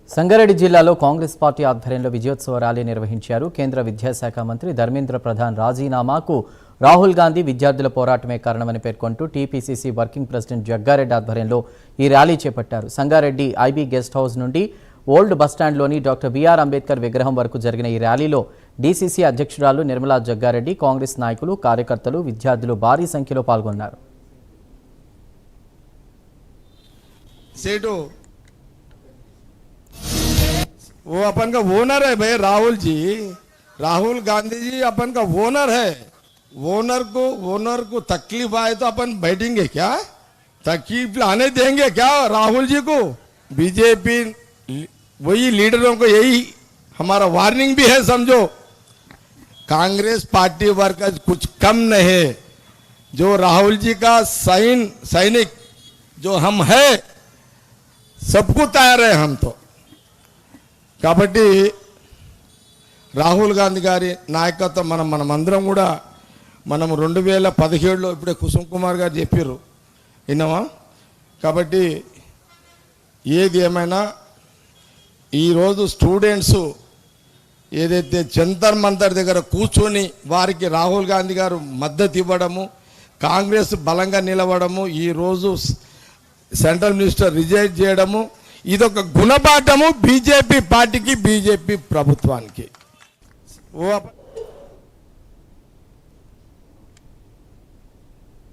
సంగారెడ్డి జిల్లాలో కాంగ్రెస్ పార్టీ ఆధ్వర్యంలో విజయోత్సవ ర్యాలీ నిర్వహించారు. కేంద్ర విద్యాశాఖ మంత్రి ధర్మేంద్ర ప్రధాన్ రాజీనామాకు రాహుల్ గాంధీ విద్యార్థుల పోరాటమే కారణమని పేర్కొంటూ టీపీసీసీ వర్కింగ్ ప్రెసిడెంట్ జగ్గారెడ్డి ఆధ్వర్యంలో ఈ ర్యాలీ చేపట్టారు. సంగారెడ్డి ఐబీ గెస్ట్ హౌస్ నుండి ఓల్డ్ బస్టాండ్లోని డాక్టర్ బిఆర్ అంబేద్కర్ విగ్రహం వరకు జరిగిన ఈ ర్యాలీలో డీసీసీ అధ్యక్షురాలు నిర్మలా జగ్గారెడ్డి, కాంగ్రెస్ నాయకులు, కార్యకర్తలు, విద్యార్థులు భారీ సంఖ్యలో పాల్గొన్నారు. वो अपन का ओनर है भाई, राहुल गांधी जी अपन का ओनर है। ओनर को तकलीफ आए तो अपन बैठेंगे क्या? तकलीफ आने देंगे क्या राहुल जी को? बीजेपी वही लीडरों को यही हमारा वार्निंग भी है, समझो कांग्रेस पार्टी वर्कर्स कुछ कम नहीं है। जो राहुल जी का सैनिक जो हम है, सबको तैयार है हम तो। కాబట్టి రాహుల్ గాంధీ గారి నాయకత్వం మనమందరం కూడా మనం 2017లో ఇప్పుడే కుసుమ్ కుమార్ గారు చెప్పారు విన్నామా. కాబట్టి ఏది ఏమైనా ఈరోజు స్టూడెంట్స్ ఏదైతే జంతర్ మంతర్ దగ్గర కూర్చొని వారికి రాహుల్ గాంధీ గారు మద్దతు ఇవ్వడము, కాంగ్రెస్ బలంగా నిలవడము, ఈరోజు సెంట్రల్ మినిస్టర్ రిజైన్ చేయడము, ఇదొక గుణపాఠము బీజేపీ పార్టీకి, బీజేపీ ప్రభుత్వానికి.